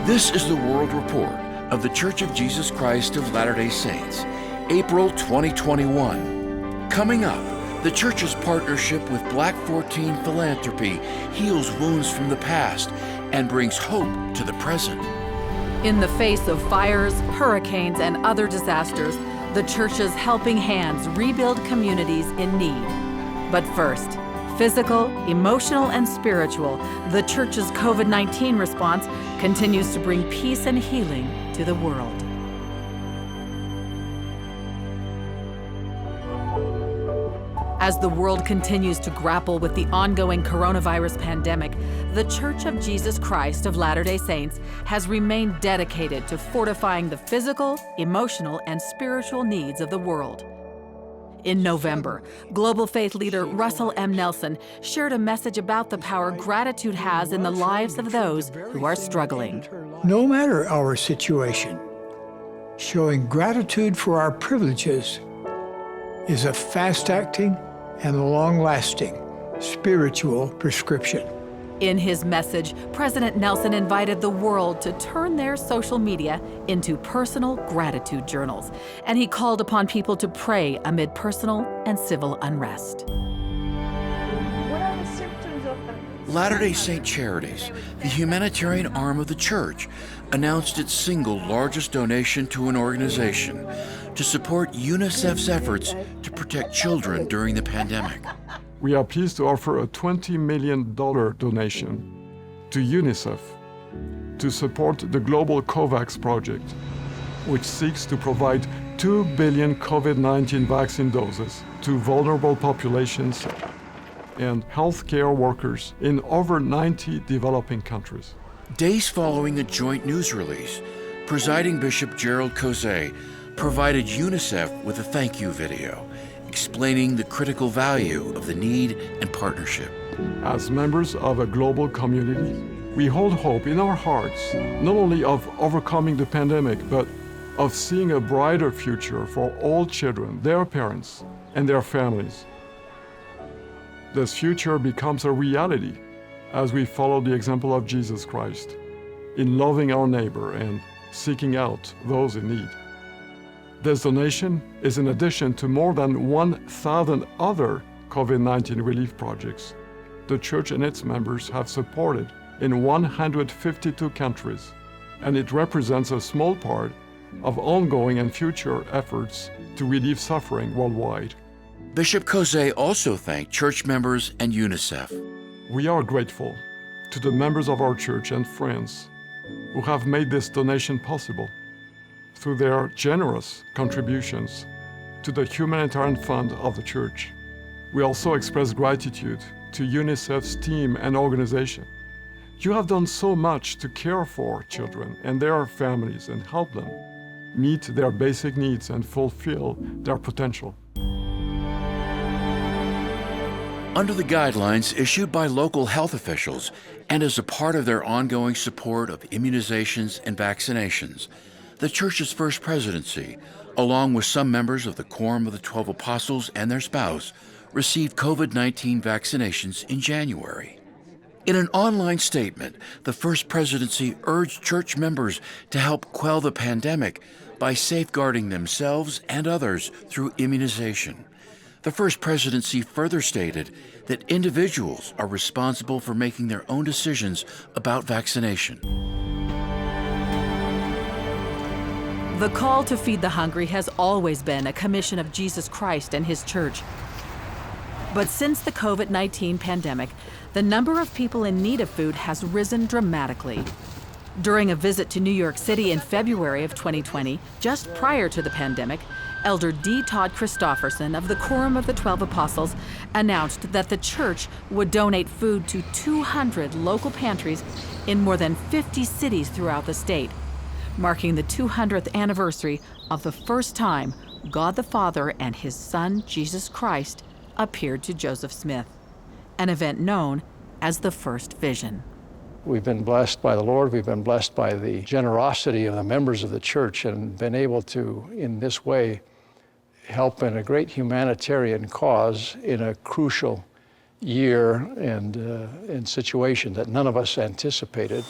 This is the World Report of The Church of Jesus Christ of Latter-day Saints, April 2021. Coming up, the Church's partnership with Black 14 Philanthropy heals wounds from the past and brings hope to the present. In the face of fires, hurricanes, and other disasters, the Church's helping hands rebuild communities in need. But first, physical, emotional, and spiritual, the Church's COVID-19 response continues to bring peace and healing to the world. As the world continues to grapple with the ongoing coronavirus pandemic, the Church of Jesus Christ of Latter-day Saints has remained dedicated to fortifying the physical, emotional, and spiritual needs of the world. In November, global faith leader Russell M. Nelson shared a message about the power gratitude has in the lives of those who are struggling. No matter our situation, showing gratitude for our privileges is a fast-acting and long-lasting spiritual prescription. In his message, President Nelson invited the world to turn their social media into personal gratitude journals, and he called upon people to pray amid personal and civil unrest. What are the symptoms of the Latter-day Saint Charities, the humanitarian arm of the Church, announced its single largest donation to an organization to support UNICEF's efforts to protect children during the pandemic. We are pleased to offer a $20 million donation to UNICEF to support the global COVAX project, which seeks to provide 2 billion COVID-19 vaccine doses to vulnerable populations and healthcare workers in over 90 developing countries. Days following a joint news release, Presiding Bishop Gerald Cozet provided UNICEF with a thank you video explaining the critical value of the need and partnership. As members of a global community, we hold hope in our hearts, not only of overcoming the pandemic, but of seeing a brighter future for all children, their parents, and their families. This future becomes a reality as we follow the example of Jesus Christ in loving our neighbor and seeking out those in need. This donation is in addition to more than 1,000 other COVID-19 relief projects the Church and its members have supported in 152 countries, and it represents a small part of ongoing and future efforts to relieve suffering worldwide. Bishop Cozet also thanked church members and UNICEF. We are grateful to the members of our church and friends who have made this donation possible through their generous contributions to the humanitarian fund of the Church. We also express gratitude to UNICEF's team and organization. You have done so much to care for children and their families and help them meet their basic needs and fulfill their potential. Under the guidelines issued by local health officials and as a part of their ongoing support of immunizations and vaccinations, the Church's First Presidency, along with some members of the Quorum of the 12 Apostles and their spouse, received COVID-19 vaccinations in January. In an online statement, the First Presidency urged church members to help quell the pandemic by safeguarding themselves and others through immunization. The First Presidency further stated that individuals are responsible for making their own decisions about vaccination. The call to feed the hungry has always been a commission of Jesus Christ and His Church. But since the COVID-19 pandemic, the number of people in need of food has risen dramatically. During a visit to New York City in February of 2020, just prior to the pandemic, Elder D. Todd Christofferson of the Quorum of the 12 Apostles announced that the Church would donate food to 200 local pantries in more than 50 cities throughout the state, marking the 200th anniversary of the first time God the Father and His Son, Jesus Christ, appeared to Joseph Smith, an event known as the First Vision. We've been blessed by the Lord. We've been blessed by the generosity of the members of the Church and been able to, in this way, help in a great humanitarian cause in a crucial year and situation that none of us anticipated.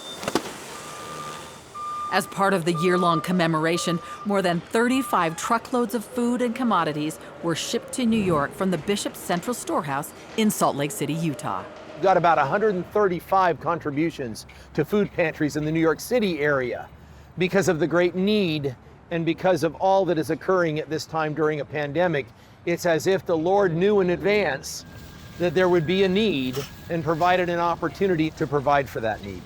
As part of the year-long commemoration, more than 35 truckloads of food and commodities were shipped to New York from the Bishop's Central Storehouse in Salt Lake City, Utah. We've got about 135 contributions to food pantries in the New York City area because of the great need and because of all that is occurring at this time during a pandemic. It's as if the Lord knew in advance that there would be a need and provided an opportunity to provide for that need.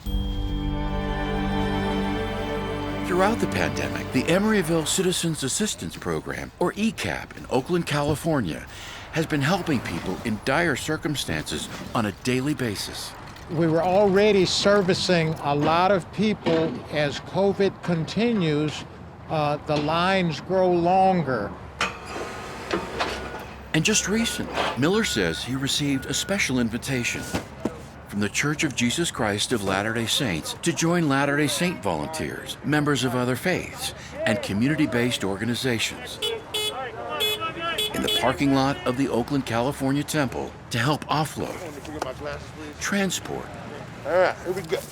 Throughout the pandemic, the Emeryville Citizens Assistance Program, or ECAP, in Oakland, California, has been helping people in dire circumstances on a daily basis. We were already servicing a lot of people. As COVID continues, the lines grow longer. And just recently, Miller says he received a special invitation from the Church of Jesus Christ of Latter-day Saints to join Latter-day Saint volunteers, members of other faiths, and community-based organizations in the parking lot of the Oakland, California Temple to help offload, transport,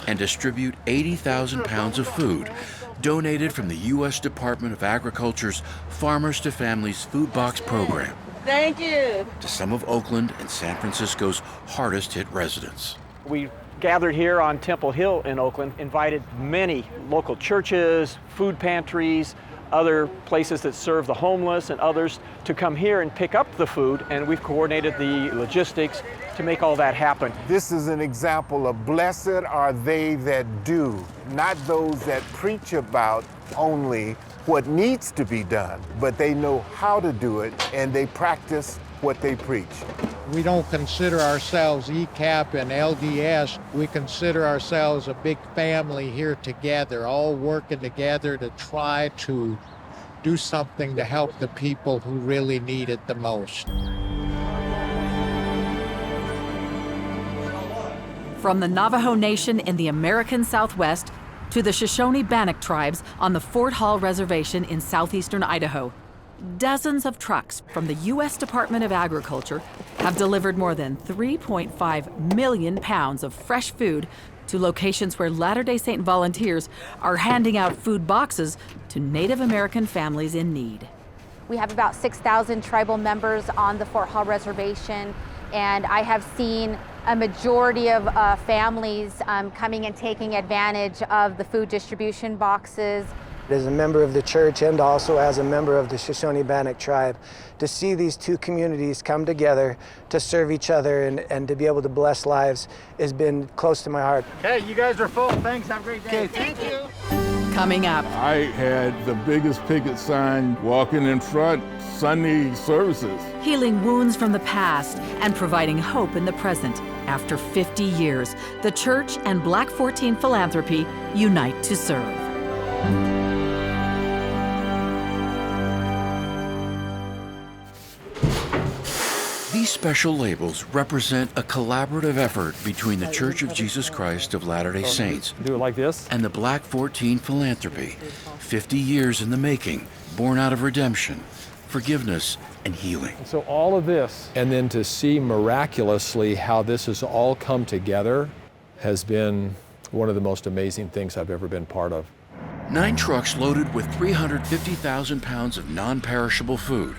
and distribute 80,000 pounds of food donated from the U.S. Department of Agriculture's Farmers to Families Food Box program. Thank you. To some of Oakland and San Francisco's hardest-hit residents. We gathered here on Temple Hill in Oakland, invited many local churches, food pantries, other places that serve the homeless and others to come here and pick up the food, and we've coordinated the logistics to make all that happen. This is an example of blessed are they that do, not those that preach about only what needs to be done, but they know how to do it and they practice what they preach. We don't consider ourselves ECAP and LDS. We consider ourselves a big family here together, all working together to try to do something to help the people who really need it the most. From the Navajo Nation in the American Southwest to the Shoshone-Bannock tribes on the Fort Hall Reservation in southeastern Idaho, dozens of trucks from the U.S. Department of Agriculture have delivered more than 3.5 million pounds of fresh food to locations where Latter-day Saint volunteers are handing out food boxes to Native American families in need. We have about 6,000 tribal members on the Fort Hall Reservation, and I have seen a majority of families coming and taking advantage of the food distribution boxes. As a member of the church and also as a member of the Shoshone-Bannock tribe, to see these two communities come together to serve each other and to be able to bless lives has been close to my heart. Okay, you guys are full. Thanks. Have a great day. Okay, thank you. Coming up, I had the biggest picket sign walking in front Sunday services. healing wounds from the past and providing hope in the present. After 50 years, the church and Black 14 Philanthropy unite to serve. These special labels represent a collaborative effort between the Church of Jesus Christ of Latter-day Saints Do it like this. and the Black 14 Philanthropy. 50 years in the making, born out of redemption, forgiveness, and healing. So all of this, and then to see miraculously how this has all come together has been one of the most amazing things I've ever been part of. 9 trucks loaded with 350,000 pounds of non-perishable food,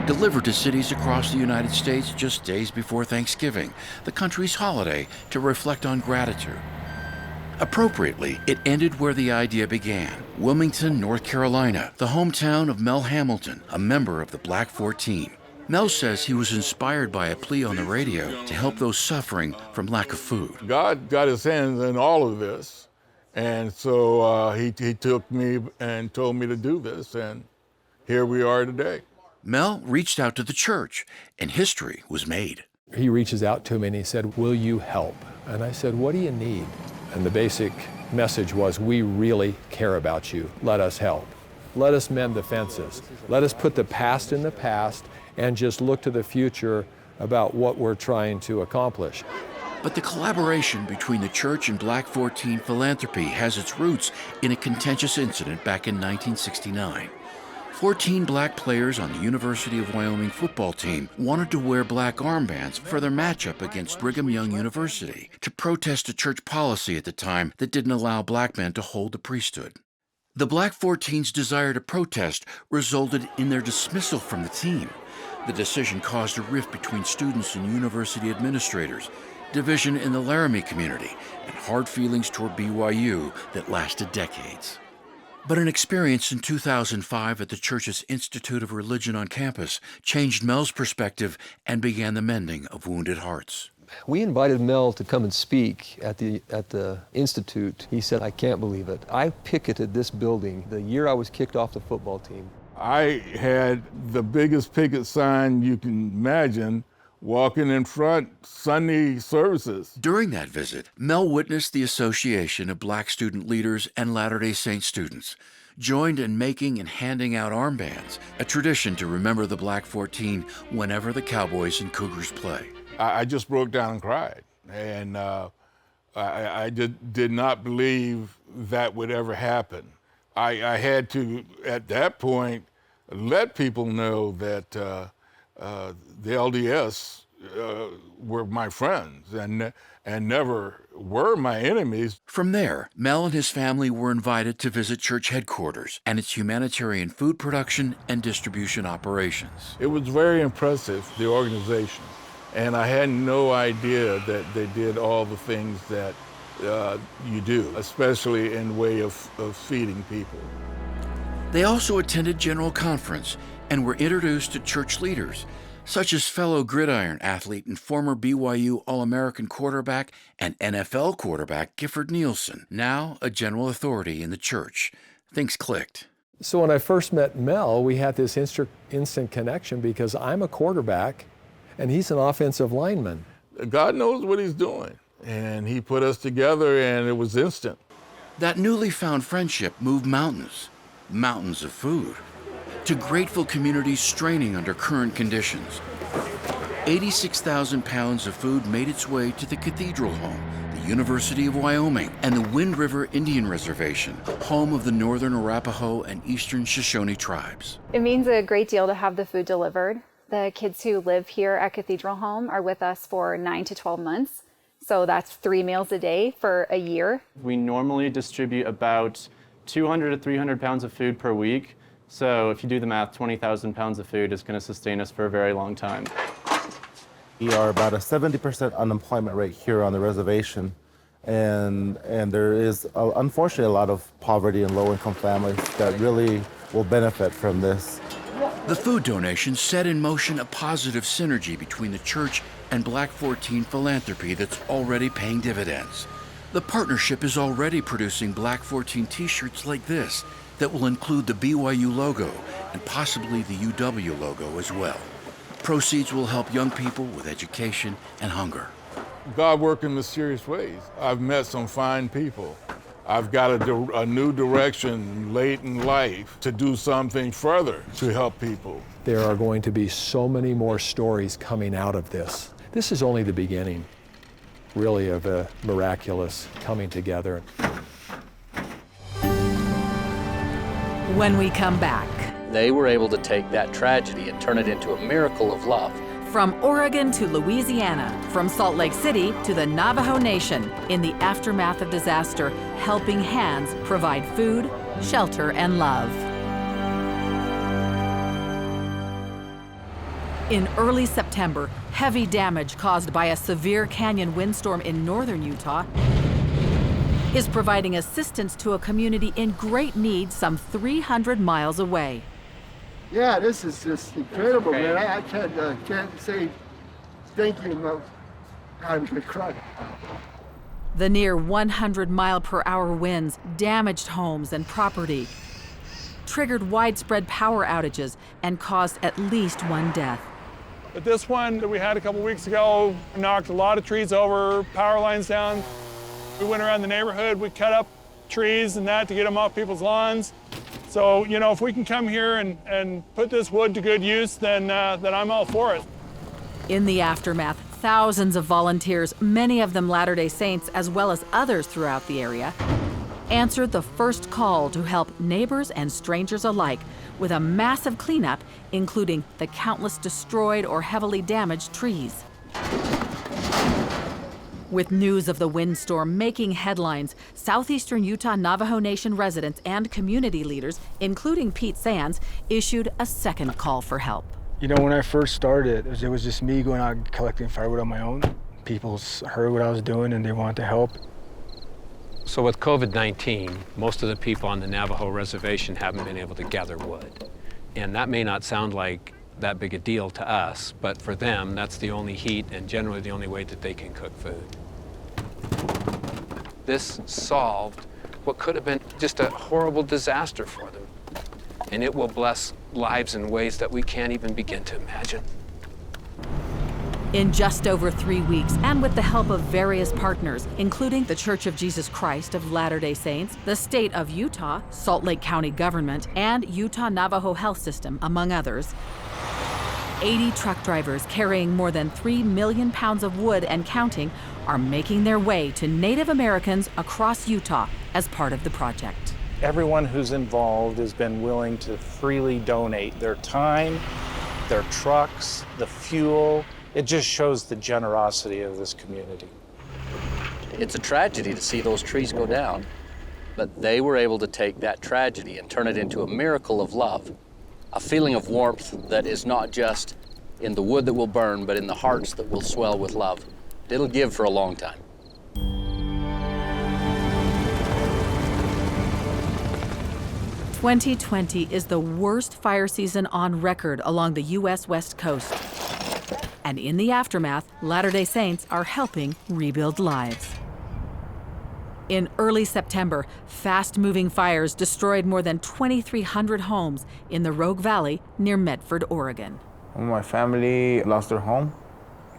delivered to cities across the United States just days before Thanksgiving, the country's holiday, to reflect on gratitude. Appropriately, it ended where the idea began, Wilmington, North Carolina, the hometown of Mel Hamilton, a member of the Black 14. Mel says he was inspired by a plea on the radio to help those suffering from lack of food. God got his hands in all of this, and so he took me and told me to do this, and here we are today. Mel reached out to the church, and history was made. He reaches out to me and he said, "Will you help?" And I said, "What do you need?" And the basic message was, "We really care about you. Let us help. Let us mend the fences. Let us put the past in the past and just look to the future about what we're trying to accomplish." But the collaboration between the church and Black 14 Philanthropy has its roots in a contentious incident back in 1969. 14 black players on the University of Wyoming football team wanted to wear black armbands for their matchup against Brigham Young University to protest a church policy at the time that didn't allow black men to hold the priesthood. The Black 14's desire to protest resulted in their dismissal from the team. The decision caused a rift between students and university administrators, division in the Laramie community, and hard feelings toward BYU that lasted decades. But an experience in 2005 at the church's Institute of Religion on campus changed Mel's perspective and began the mending of wounded hearts. We invited Mel to come and speak at the Institute. He said, "I can't believe it. I picketed this building the year I was kicked off the football team." I had the biggest picket sign you can imagine walking in front Sunday services. During that visit, Mel witnessed the association of black student leaders and Latter-day Saint students, joined in making and handing out armbands, a tradition to remember the Black 14 whenever the Cowboys and Cougars play. I just broke down and cried, and I did not believe that would ever happen. I had to, at that point, let people know that the LDS were my friends and never were my enemies. From there, Mel and his family were invited to visit church headquarters and its humanitarian food production and distribution operations. It was very impressive, the organization. And I had no idea that they did all the things that you do, especially in the way of feeding people. They also attended General Conference and were introduced to church leaders, such as fellow gridiron athlete and former BYU All-American quarterback and NFL quarterback Gifford Nielsen, now a general authority in the church. Things clicked. So when I first met Mel, we had this instant connection because I'm a quarterback and he's an offensive lineman. God knows what he's doing. And he put us together and it was instant. That newly found friendship moved mountains of food, to grateful communities straining under current conditions. 86,000 pounds of food made its way to the Cathedral Home, the University of Wyoming, and the Wind River Indian Reservation, home of the Northern Arapaho and Eastern Shoshone tribes. It means a great deal to have the food delivered. The kids who live here at Cathedral Home are with us for 9 to 12 months. So that's 3 meals a day for a year. We normally distribute about 200 to 300 pounds of food per week. So if you do the math, 20,000 pounds of food is going to sustain us for a very long time. We are about a 70% unemployment rate here on the reservation. And there is, unfortunately, a lot of poverty and low-income families that really will benefit from this. The food donations set in motion a positive synergy between the church and Black 14 philanthropy that's already paying dividends. The partnership is already producing Black 14 t-shirts like this that will include the BYU logo and possibly the UW logo as well. Proceeds will help young people with education and hunger. God works in mysterious ways. I've met some fine people. I've got a new direction late in life to do something further to help people. There are going to be so many more stories coming out of this. This is only the beginning, really, of a miraculous coming together. When we come back. They were able to take that tragedy and turn it into a miracle of love. From Oregon to Louisiana, from Salt Lake City to the Navajo Nation, in the aftermath of disaster, helping hands provide food, shelter, and love. In early September, heavy damage caused by a severe canyon windstorm in northern Utah is providing assistance to a community in great need some 300 miles away. Yeah, this is just incredible, man. I can't say thank you enough. I'm gonna cry. The near 100-mile-per-hour winds damaged homes and property, triggered widespread power outages, and caused at least one death. But this one that we had a couple weeks ago knocked a lot of trees over, power lines down. We went around the neighborhood, we cut up trees and that to get them off people's lawns. So, you know, if we can come here and put this wood to good use, then I'm all for it. In the aftermath, thousands of volunteers, many of them Latter-day Saints, as well as others throughout the area, answered the first call to help neighbors and strangers alike with a massive cleanup, including the countless destroyed or heavily damaged trees. With news of the windstorm making headlines, southeastern Utah Navajo Nation residents and community leaders, including Pete Sands, issued a second call for help. You know, when I first started, it was just me going out and collecting firewood on my own. People heard what I was doing and they wanted to help. So with COVID-19, most of the people on the Navajo reservation haven't been able to gather wood. And that may not sound like that big a deal to us, but for them, that's the only heat and generally the only way that they can cook food. This solved what could have been just a horrible disaster for them. And it will bless lives in ways that we can't even begin to imagine. In just over 3 weeks, and with the help of various partners, including the Church of Jesus Christ of Latter-day Saints, the state of Utah, Salt Lake County government, and Utah Navajo Health System, among others, 80 truck drivers carrying more than 3 million pounds of wood and counting are making their way to Native Americans across Utah as part of the project. Everyone who's involved has been willing to freely donate their time, their trucks, the fuel. It just shows the generosity of this community. It's a tragedy to see those trees go down, but they were able to take that tragedy and turn it into a miracle of love, a feeling of warmth that is not just in the wood that will burn, but in the hearts that will swell with love. It'll give for a long time. "2020 is the worst fire season on record along the U.S. West Coast. And in the aftermath, Latter-day Saints are helping rebuild lives. In early September, fast-moving fires destroyed more than 2,300 homes in the Rogue Valley near Medford, Oregon. My family lost their home.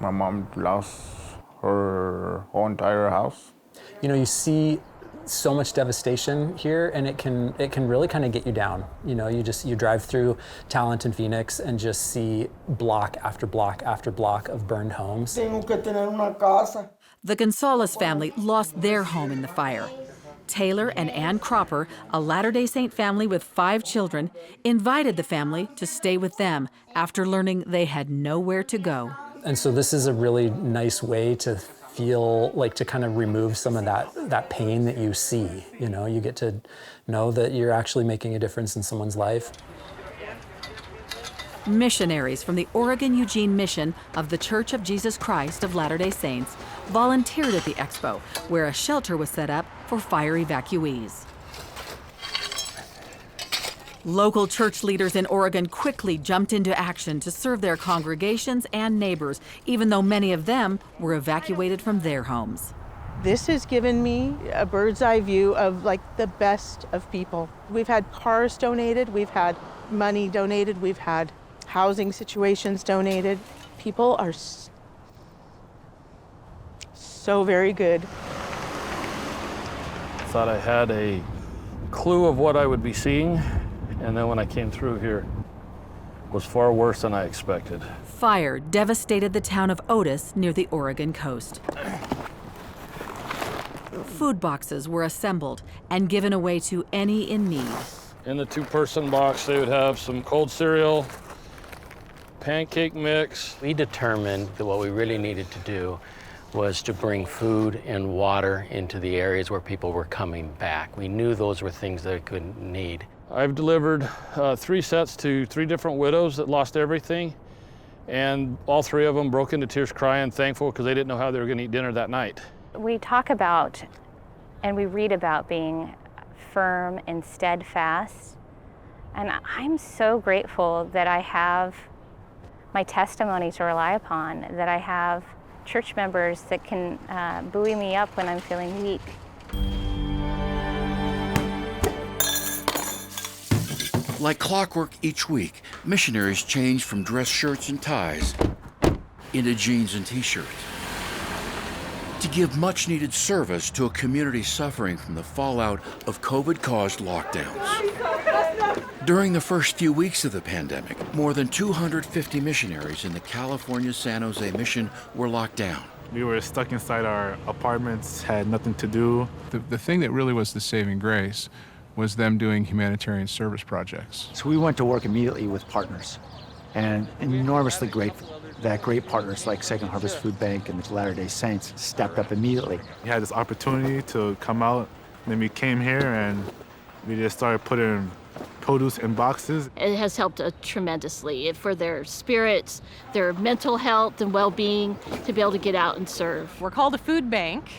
My mom lost her whole entire house. You know, you see so much devastation here, and it can really kind of get you down. You know, you drive through Talent and Phoenix and just see block after block after block of burned homes. The Gonzalez family lost their home in the fire. Taylor and Ann Cropper, a Latter-day Saint family with 5 children, invited the family to stay with them after learning they had nowhere to go. And so this is a really nice way to feel like to kind of remove some of that pain that you see. You know, you get to know that you're actually making a difference in someone's life. Missionaries from the Oregon Eugene mission of the Church of Jesus Christ of Latter-day Saints volunteered at the expo, where a shelter was set up for fire evacuees. Local church leaders in Oregon quickly jumped into action to serve their congregations and neighbors, even though many of them were evacuated from their homes. This has given me a bird's eye view of like the best of people. We've had cars donated, we've had money donated, we've had housing situations donated. People are so very good. Thought I had a clue of what I would be seeing, and then when I came through here, it was far worse than I expected. Fire devastated the town of Otis near the Oregon coast. Food boxes were assembled and given away to any in need. In the 2-person box, they would have some cold cereal, pancake mix. We determined that what we really needed to do was to bring food and water into the areas where people were coming back. We knew those were things that they could need. I've delivered 3 sets to 3 different widows that lost everything, and all 3 of them broke into tears crying, thankful because they didn't know how they were going to eat dinner that night. We talk about and we read about being firm and steadfast, and I'm so grateful that I have my testimony to rely upon, that I have church members that can buoy me up when I'm feeling weak. Like clockwork each week, missionaries change from dress shirts and ties into jeans and t-shirts to give much-needed service to a community suffering from the fallout of COVID-caused lockdowns. During the first few weeks of the pandemic, more than 250 missionaries in the California San Jose mission were locked down. We were stuck inside our apartments, had nothing to do. The thing that really was the saving grace was them doing humanitarian service projects. So we went to work immediately with partners, and enormously grateful that great partners like Second Harvest Food Bank and the Latter-day Saints stepped up immediately. We had this opportunity to come out, and then we came here and we just started putting produce in boxes. It has helped tremendously for their spirits, their mental health and well-being, to be able to get out and serve. We're called a food bank,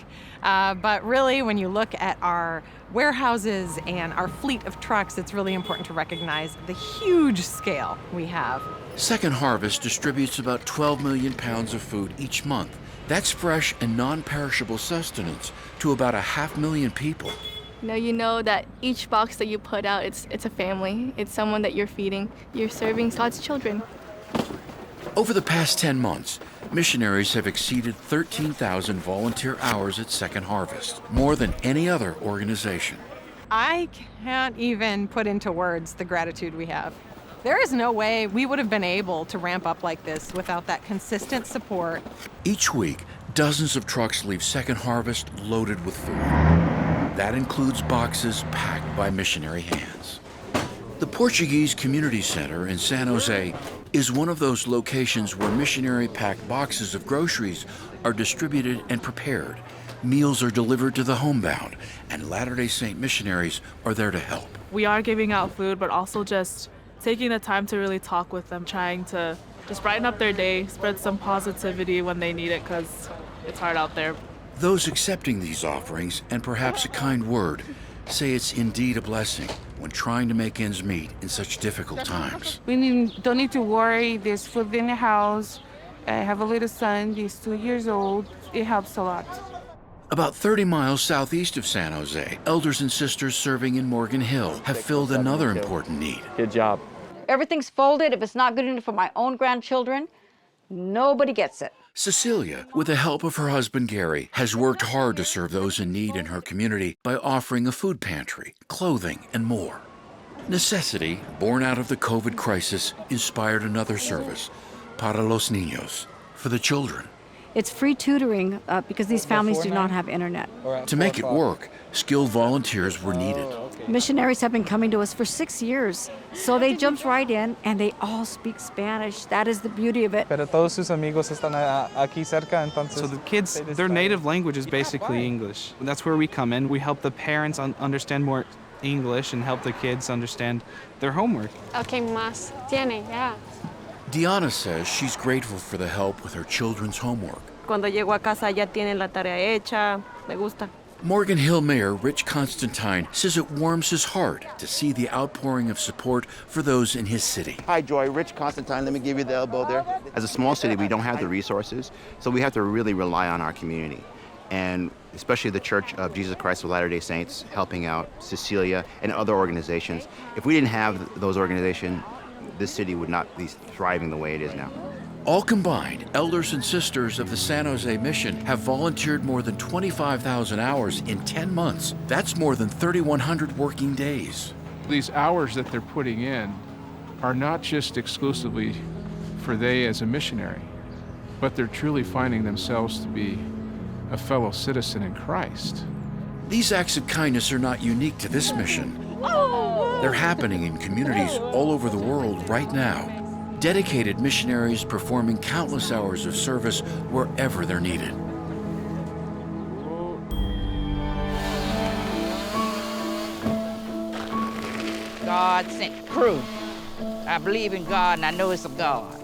but really when you look at our warehouses and our fleet of trucks, it's really important to recognize the huge scale we have. Second Harvest distributes about 12 million pounds of food each month. That's fresh and non-perishable sustenance to about 500,000 people. You know that each box that you put out, it's a family. It's someone that you're feeding. You're serving God's children. Over the past 10 months, missionaries have exceeded 13,000 volunteer hours at Second Harvest, more than any other organization. I can't even put into words the gratitude we have. There is no way we would have been able to ramp up like this without that consistent support. Each week, dozens of trucks leave Second Harvest loaded with food. That includes boxes packed by missionary hands. The Portuguese Community Center in San Jose is one of those locations where missionary-packed boxes of groceries are distributed and prepared. Meals are delivered to the homebound, and Latter-day Saint missionaries are there to help. We are giving out food, but also just taking the time to really talk with them, trying to just brighten up their day, spread some positivity when they need it, because it's hard out there. Those accepting these offerings, and perhaps a kind word, say it's indeed a blessing when trying to make ends meet in such difficult times. We don't need to worry. There's food in the house. I have a little son. He's 2 years old. It helps a lot. About 30 miles southeast of San Jose, elders and sisters serving in Morgan Hill have filled another important need. Good job. Everything's folded. If it's not good enough for my own grandchildren, nobody gets it. Cecilia, with the help of her husband Gary, has worked hard to serve those in need in her community by offering a food pantry, clothing, and more. Necessity, born out of the COVID crisis, inspired another service, Para los Niños, for the children. It's free tutoring because these families do not have internet. To make it work, skilled volunteers were needed. Missionaries have been coming to us for 6 years, so they jumped right in, and they all speak Spanish. That is the beauty of it. Pero todos sus amigos están aquí cerca, entonces. So the kids, their native language is basically English. That's where we come in. We help the parents understand more English and help the kids understand their homework. Okay, más tiene, yeah. Diana says she's grateful for the help with her children's homework. Cuando llego a casa ya tienen la tarea hecha. Me gusta. Morgan Hill Mayor Rich Constantine says it warms his heart to see the outpouring of support for those in his city. Hi, Joy. Rich Constantine. Let me give you the elbow there. As a small city, we don't have the resources, so we have to really rely on our community, and especially the Church of Jesus Christ of Latter-day Saints helping out, Cecilia, and other organizations. If we didn't have those organizations, this city would not be thriving the way it is now. All combined, elders and sisters of the San Jose Mission have volunteered more than 25,000 hours in 10 months. That's more than 3,100 working days. These hours that they're putting in are not just exclusively for they as a missionary, but they're truly finding themselves to be a fellow citizen in Christ. These acts of kindness are not unique to this mission. They're happening in communities all over the world right now. Dedicated missionaries performing countless hours of service wherever they're needed. God sent crew. I believe in God and I know it's of God.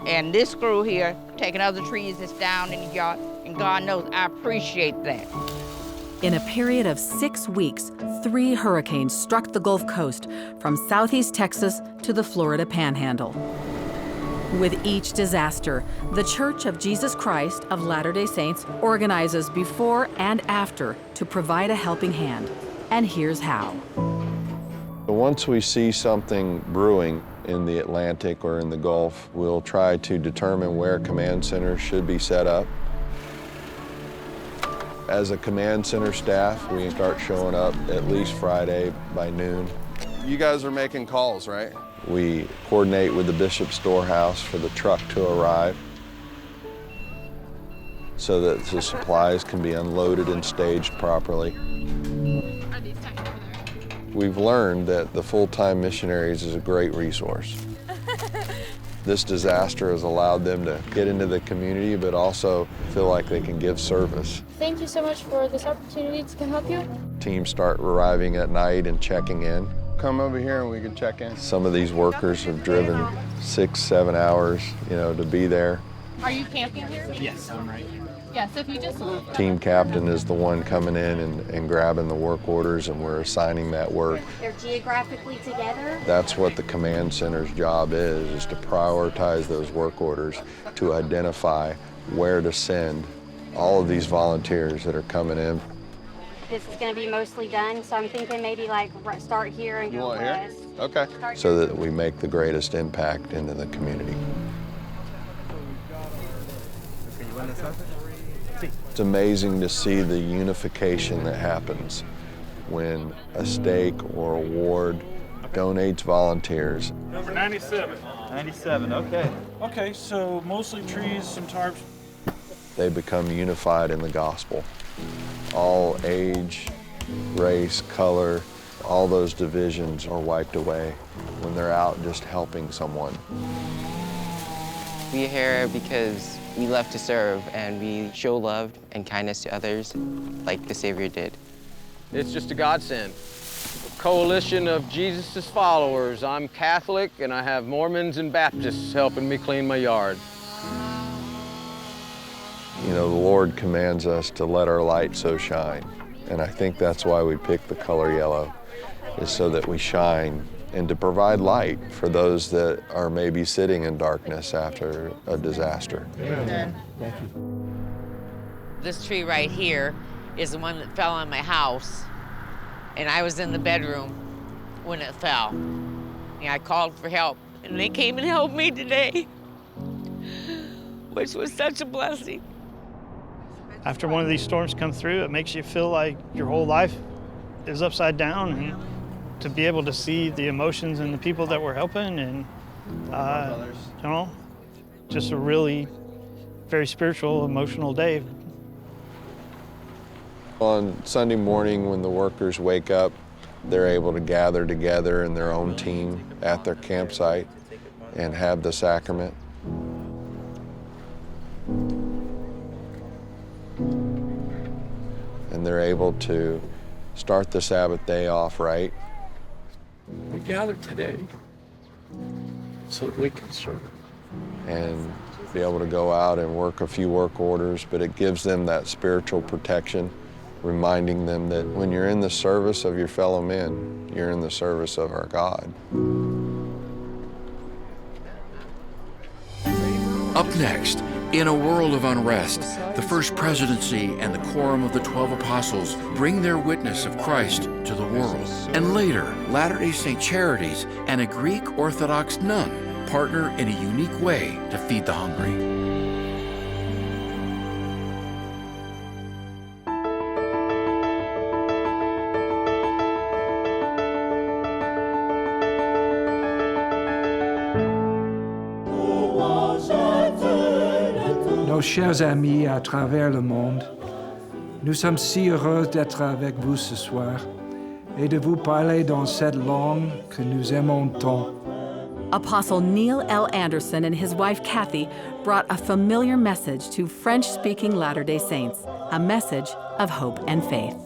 And this crew here taking other trees that's down in the yard, and God knows I appreciate that. In a period of 6 weeks, 3 hurricanes struck the Gulf Coast from southeast Texas to the Florida Panhandle. With each disaster, the Church of Jesus Christ of Latter-day Saints organizes before and after to provide a helping hand. And here's how. Once we see something brewing in the Atlantic or in the Gulf, we'll try to determine where command centers should be set up. As a command center staff, we start showing up at least Friday by noon. You guys are making calls, right? We coordinate with the Bishop's Storehouse for the truck to arrive so that the supplies can be unloaded and staged properly. We've learned that the full-time missionaries is a great resource. This disaster has allowed them to get into the community, but also feel like they can give service. Thank you so much for this opportunity to help you. Teams start arriving at night and checking in. Come over here and we can check in. Some of these workers have driven 6-7 hours, to be there. Are you camping here? Yes, I'm right here. Yeah, so if you just... Team captain is the one coming in and grabbing the work orders, and we're assigning that work. They're geographically together. That's what the command center's job is to prioritize those work orders, to identify where to send all of these volunteers that are coming in. This is going to be mostly done, so I'm thinking maybe like start here and go west. Okay. So that we make the greatest impact into the community. It's amazing to see the unification that happens when a stake or a ward donates volunteers. Number 97. 97, okay. Okay, so mostly trees, some tarps. They become unified in the gospel. All age, race, color, all those divisions are wiped away when they're out just helping someone. We're here because we love to serve and we show love and kindness to others like the Savior did. It's just a godsend. A coalition of Jesus' followers. I'm Catholic and I have Mormons and Baptists helping me clean my yard. The Lord commands us to let our light so shine. And I think that's why we picked the color yellow, is so that we shine and to provide light for those that are maybe sitting in darkness after a disaster. Amen. Thank you. This tree right here is the one that fell on my house, and I was in the bedroom when it fell. And I called for help, and they came and helped me today, which was such a blessing. After one of these storms come through, it makes you feel like your whole life is upside down, and to be able to see the emotions and the people that we're helping, and just a really very spiritual, emotional day. On Sunday morning when the workers wake up, they're able to gather together in their own team at their campsite and have the sacrament. And they're able to start the Sabbath day off right. We gathered today so that we can serve. And be able to go out and work a few work orders, but it gives them that spiritual protection, reminding them that when you're in the service of your fellow men, you're in the service of our God. Up next, in a world of unrest, the First Presidency and the Quorum of the 12 Apostles bring their witness of Christ to the world. And later, Latter-day Saint Charities and a Greek Orthodox nun partner in a unique way to feed the hungry. Nos chers amis à travers le monde, nous sommes si heureux d'être avec vous ce soir et de vous parler dans cette langue que nous aimons tant. Apostle Neil L. Anderson and his wife Kathy brought a familiar message to French-speaking Latter-day Saints, a message of hope and faith.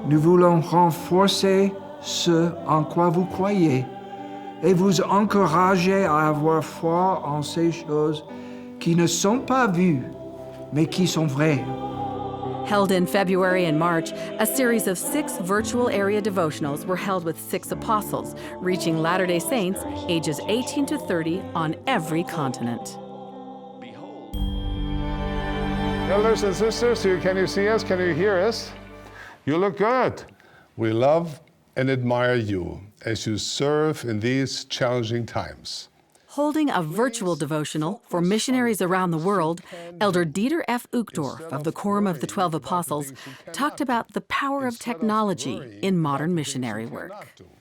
Nous voulons renforcer ce en quoi vous croyez et vous encourager à avoir foi en ces choses qui ne sont pas vues, mais qui sont vraies. Held in February and March, a series of 6 virtual area devotionals were held with 6 apostles, reaching Latter-day Saints ages 18 to 30 on every continent. Brothers and sisters, can you see us? Can you hear us? You look good. We love and admire you as you serve in these challenging times. Holding a virtual devotional for missionaries around the world, Elder Dieter F. Uchtdorf of the Quorum of the 12 Apostles talked about the power of technology in modern missionary work.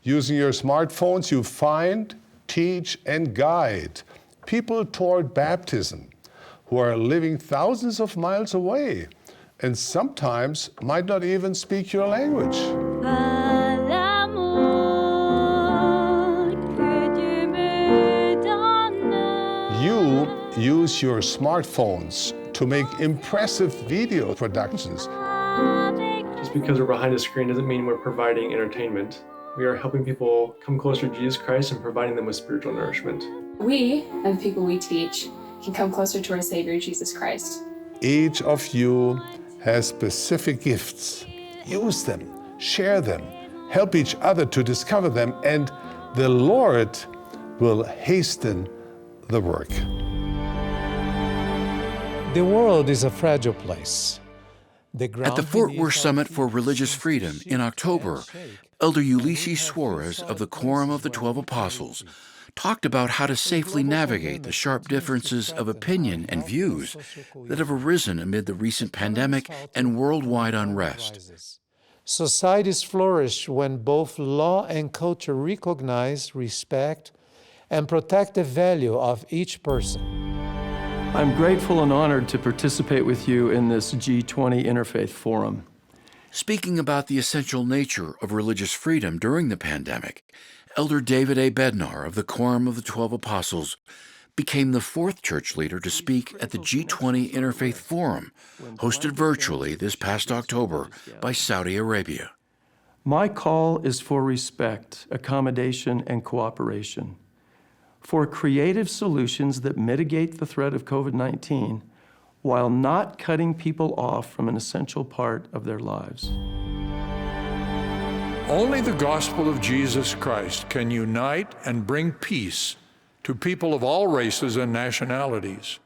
Using your smartphones, you find, teach, and guide people toward baptism who are living thousands of miles away and sometimes might not even speak your language. use your smartphones to make impressive video productions. Just because we're behind a screen doesn't mean we're providing entertainment. We are helping people come closer to Jesus Christ and providing them with spiritual nourishment. We, and the people we teach, can come closer to our Savior, Jesus Christ. Each of you has specific gifts. Use them, share them, help each other to discover them, and the Lord will hasten the work. The world is a fragile place. At the Fort Worth Summit for Religious Freedom in October, Elder Ulysses Suarez of the Quorum of the 12 Apostles talked about how to safely navigate the sharp differences of opinion and views that have arisen amid the recent pandemic and worldwide unrest. Societies flourish when both law and culture recognize, respect, and protect the value of each person. I'm grateful and honored to participate with you in this G20 Interfaith Forum. Speaking about the essential nature of religious freedom during the pandemic, Elder David A. Bednar of the Quorum of the 12 Apostles became the fourth church leader to speak at the G20 Interfaith Forum, hosted virtually this past October by Saudi Arabia. My call is for respect, accommodation, and cooperation, for creative solutions that mitigate the threat of COVID-19 while not cutting people off from an essential part of their lives. Only the gospel of Jesus Christ can unite and bring peace to people of all races and nationalities.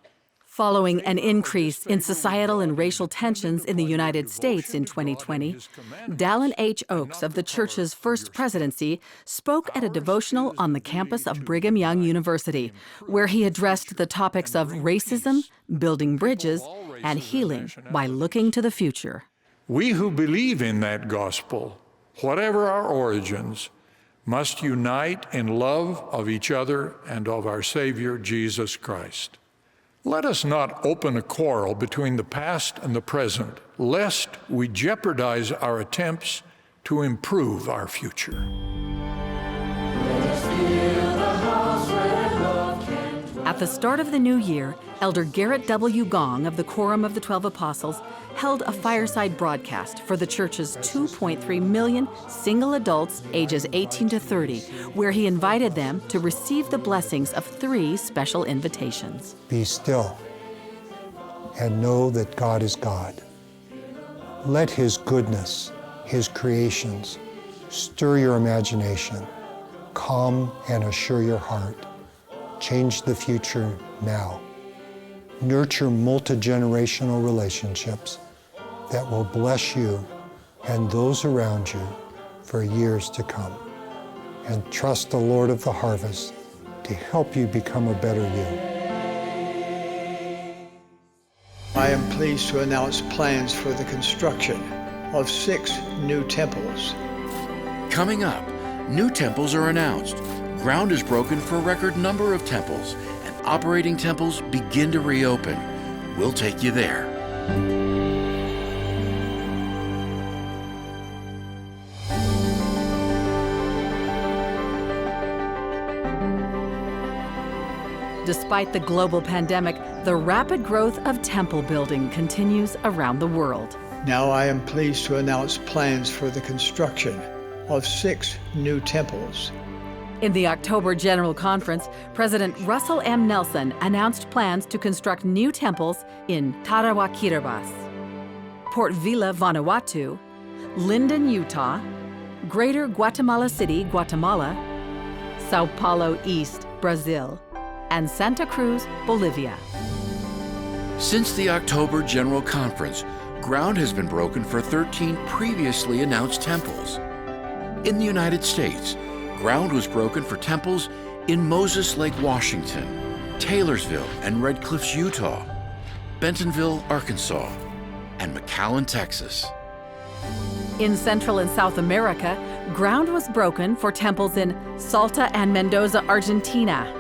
Following an increase in societal and racial tensions in the United States in 2020, Dallin H. Oaks of the church's First Presidency spoke at a devotional on the campus of Brigham Young University, where he addressed the topics of racism, building bridges, and healing by looking to the future. We who believe in that gospel, whatever our origins, must unite in love of each other and of our Savior, Jesus Christ. Let us not open a quarrel between the past and the present, lest we jeopardize our attempts to improve our future. At the start of the new year, Elder Garrett W. Gong of the Quorum of the 12 Apostles held a fireside broadcast for the church's 2.3 million single adults ages 18 to 30, where he invited them to receive the blessings of 3 special invitations. Be still and know that God is God. Let His goodness, His creations, stir your imagination, calm and assure your heart. Change the future now. Nurture multi-generational relationships that will bless you and those around you for years to come. And trust the Lord of the harvest to help you become a better you. I am pleased to announce plans for the construction of 6 new temples. Coming up, new temples are announced. Ground is broken for a record number of temples, and operating temples begin to reopen. We'll take you there. Despite the global pandemic, the rapid growth of temple building continues around the world. Now I am pleased to announce plans for the construction of 6 new temples. In the October General Conference, President Russell M. Nelson announced plans to construct new temples in Tarawa, Kiribati, Port Vila, Vanuatu, Linden, Utah, Greater Guatemala City, Guatemala, Sao Paulo East, Brazil, and Santa Cruz, Bolivia. Since the October General Conference, ground has been broken for 13 previously announced temples. In the United States, ground was broken for temples in Moses Lake, Washington, Taylorsville and Red Cliffs, Utah, Bentonville, Arkansas, and McAllen, Texas. In Central and South America, ground was broken for temples in Salta and Mendoza, Argentina,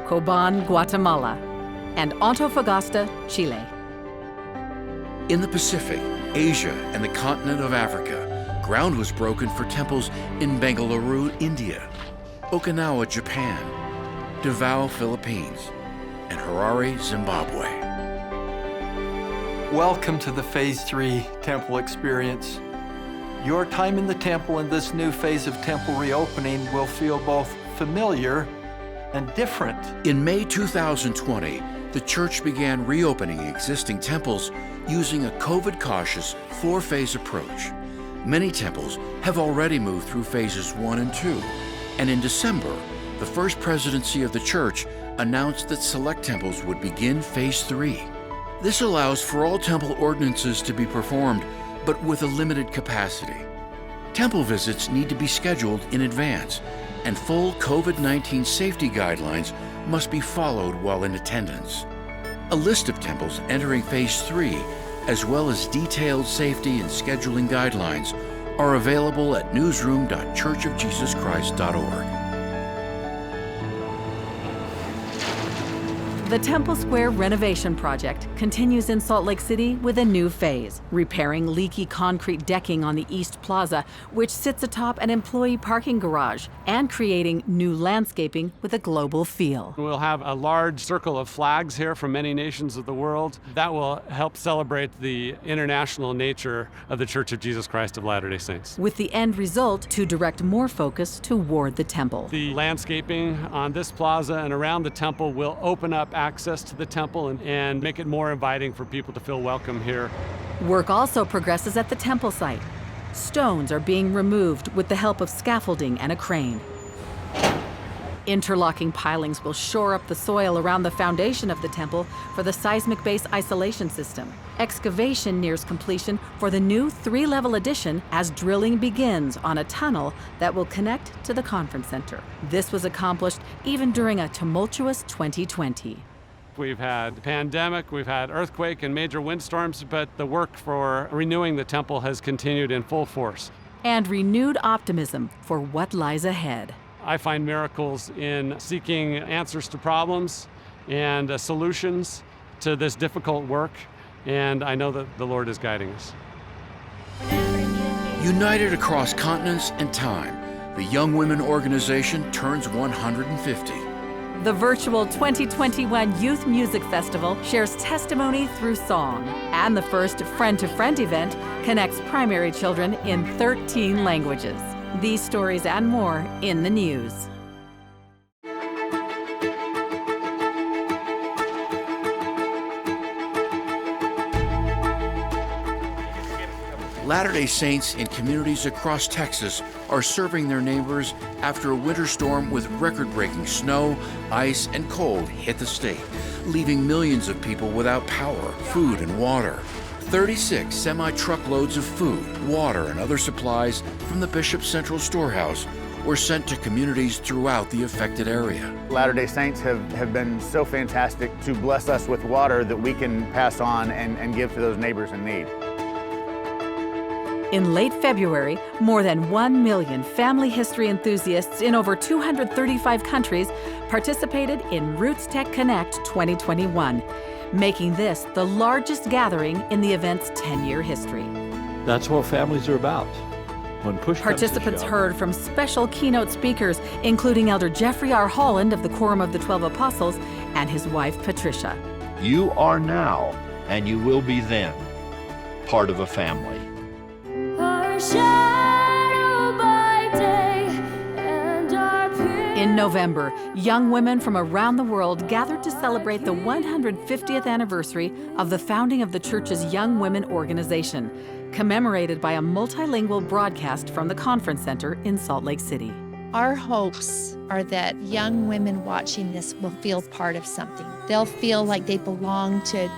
Coban, Guatemala, and Antofagasta, Chile. In the Pacific, Asia, and the continent of Africa, ground was broken for temples in Bengaluru, India, Okinawa, Japan, Davao, Philippines, and Harare, Zimbabwe. Welcome to the Phase 3 Temple Experience. Your time in the temple in this new phase of temple reopening will feel both familiar and different. In May 2020, the church began reopening existing temples using a COVID-cautious 4-phase approach. Many temples have already moved through phases 1 and 2, and in December, the First Presidency of the Church announced that select temples would begin phase 3. This allows for all temple ordinances to be performed, but with a limited capacity. Temple visits need to be scheduled in advance, and full COVID-19 safety guidelines must be followed while in attendance. A list of temples entering phase 3, as well as detailed safety and scheduling guidelines, are available at newsroom.churchofjesuschrist.org. The Temple Square renovation project continues in Salt Lake City with a new phase, repairing leaky concrete decking on the East Plaza, which sits atop an employee parking garage, and creating new landscaping with a global feel. We'll have a large circle of flags here from many nations of the world. That will help celebrate the international nature of the Church of Jesus Christ of Latter-day Saints. With the end result to direct more focus toward the temple. The landscaping on this plaza and around the temple will open up access to the temple and make it more inviting for people to feel welcome here. Work also progresses at the temple site. Stones are being removed with the help of scaffolding and a crane. Interlocking pilings will shore up the soil around the foundation of the temple for the seismic base isolation system. Excavation nears completion for the new 3-level addition as drilling begins on a tunnel that will connect to the conference center. This was accomplished even during a tumultuous 2020. We've had pandemic, we've had earthquake and major windstorms, but the work for renewing the temple has continued in full force. And renewed optimism for what lies ahead. I find miracles in seeking answers to problems and solutions to this difficult work, and I know that the Lord is guiding us. United across continents and time, the Young Women Organization turns 150. The virtual 2021 Youth Music Festival shares testimony through song, and the first friend-to-friend event connects primary children in 13 languages. These stories and more in the news. Latter-day Saints in communities across Texas are serving their neighbors after a winter storm with record-breaking snow, ice, and cold hit the state, leaving millions of people without power, food, and water. 36 semi-truckloads of food, water, and other supplies from the Bishop's Central Storehouse were sent to communities throughout the affected area. Latter-day Saints have been so fantastic to bless us with water that we can pass on and give to those neighbors in need. In late February, more than 1 million family history enthusiasts in over 235 countries participated in Roots Tech Connect 2021, making this the largest gathering in the event's 10-year history. That's what families are about. When push Participants comes to shove. heard from special keynote speakers, including Elder Jeffrey R. Holland of the Quorum of the 12 Apostles and his wife, Patricia. You are now, and you will be then, part of a family. In November, young women from around the world gathered to celebrate the 150th anniversary of the founding of the church's Young Women organization, commemorated by a multilingual broadcast from the conference center in Salt Lake City. Our hopes are that young women watching this will feel part of something. They'll feel like they belong to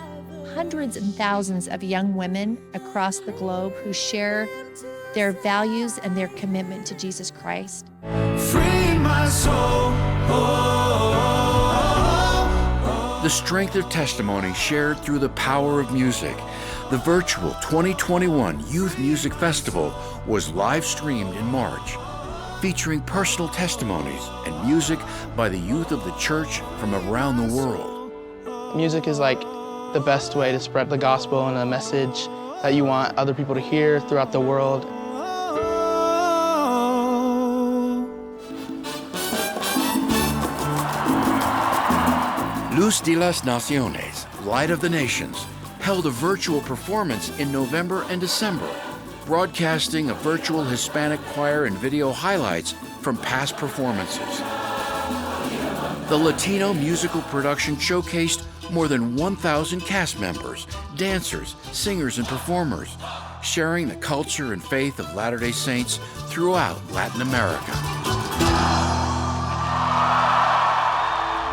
hundreds and thousands of young women across the globe who share their values and their commitment to Jesus Christ. Free my soul. The strength of testimony shared through the power of music. The virtual 2021 Youth Music Festival was live streamed in March, featuring personal testimonies and music by the youth of the church from around the world. Music is like the best way to spread the gospel and a message that you want other people to hear throughout the world. Luz de las Naciones, Light of the Nations, held a virtual performance in November and December, broadcasting a virtual Hispanic choir and video highlights from past performances. The Latino musical production showcased more than 1,000 cast members, dancers, singers, and performers, sharing the culture and faith of Latter-day Saints throughout Latin America.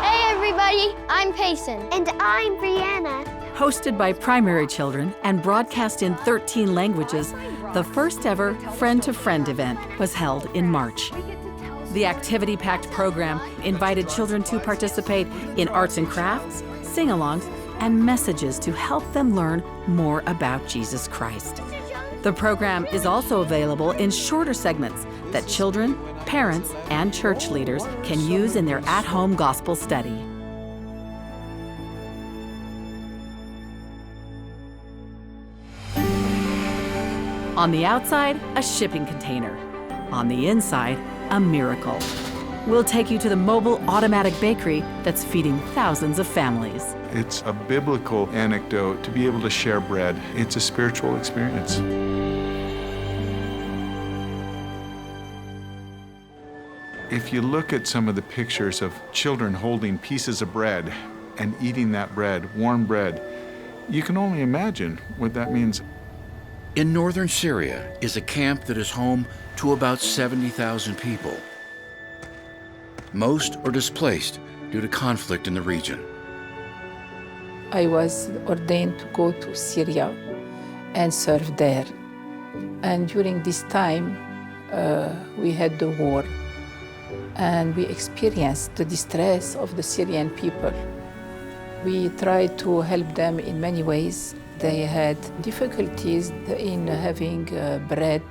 Hey everybody, I'm Payson. And I'm Brianna. Hosted by primary children and broadcast in 13 languages, the first ever Friend to Friend event was held in March. The activity-packed program invited children to participate in arts and crafts, sing-alongs, and messages to help them learn more about Jesus Christ. The program is also available in shorter segments that children, parents, and church leaders can use in their at-home gospel study. On the outside, a shipping container. On the inside, a miracle. We'll take you to the mobile automatic bakery that's feeding thousands of families. It's a biblical anecdote to be able to share bread. It's a spiritual experience. If you look at some of the pictures of children holding pieces of bread and eating that bread, warm bread, you can only imagine what that means. In northern Syria is a camp that is home to about 70,000 people. Most are displaced due to conflict in the region. I was ordained to go to Syria and serve there. And during this time, we had the war. And we experienced the distress of the Syrian people. We tried to help them in many ways. They had difficulties in having bread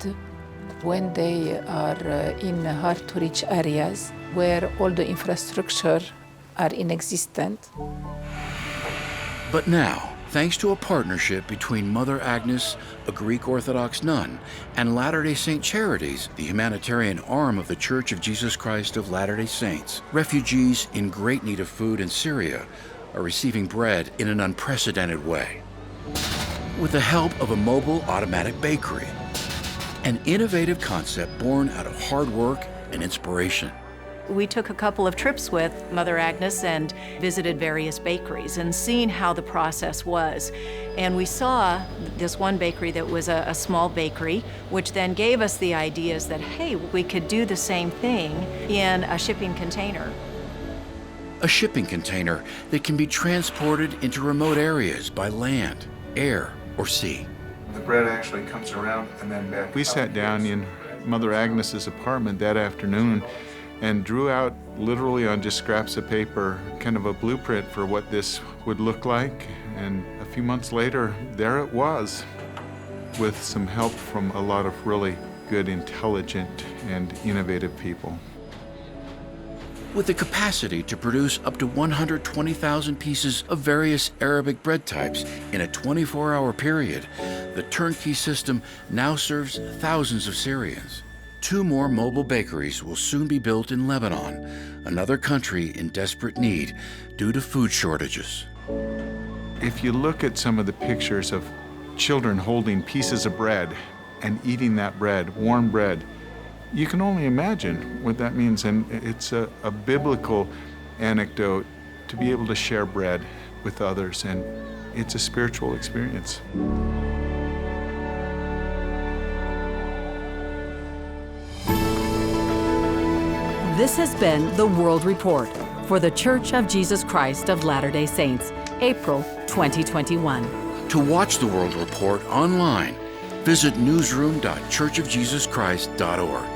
when they are in hard-to-reach areas where all the infrastructure are inexistent. But now, thanks to a partnership between Mother Agnes, a Greek Orthodox nun, and Latter-day Saint Charities, the humanitarian arm of the Church of Jesus Christ of Latter-day Saints, refugees in great need of food in Syria are receiving bread in an unprecedented way. With the help of a mobile automatic bakery, an innovative concept born out of hard work and inspiration. We took a couple of trips with Mother Agnes and visited various bakeries and seen how the process was. And we saw this one bakery that was a small bakery, which then gave us the ideas that, hey, we could do the same thing in a shipping container. A shipping container that can be transported into remote areas by land, air, or sea. The bread actually comes around and then back. We sat down in Mother Agnes's apartment that afternoon and drew out, literally on just scraps of paper, kind of a blueprint for what this would look like. And a few months later, there it was, with some help from a lot of really good, intelligent, and innovative people. With the capacity to produce up to 120,000 pieces of various Arabic bread types in a 24-hour period, the turnkey system now serves thousands of Syrians. 2 more mobile bakeries will soon be built in Lebanon, another country in desperate need due to food shortages. If you look at some of the pictures of children holding pieces of bread and eating that bread, warm bread, you can only imagine what that means. And it's a biblical anecdote to be able to share bread with others, and it's a spiritual experience. This has been The World Report for The Church of Jesus Christ of Latter-day Saints, April 2021. To watch The World Report online, visit newsroom.churchofjesuschrist.org.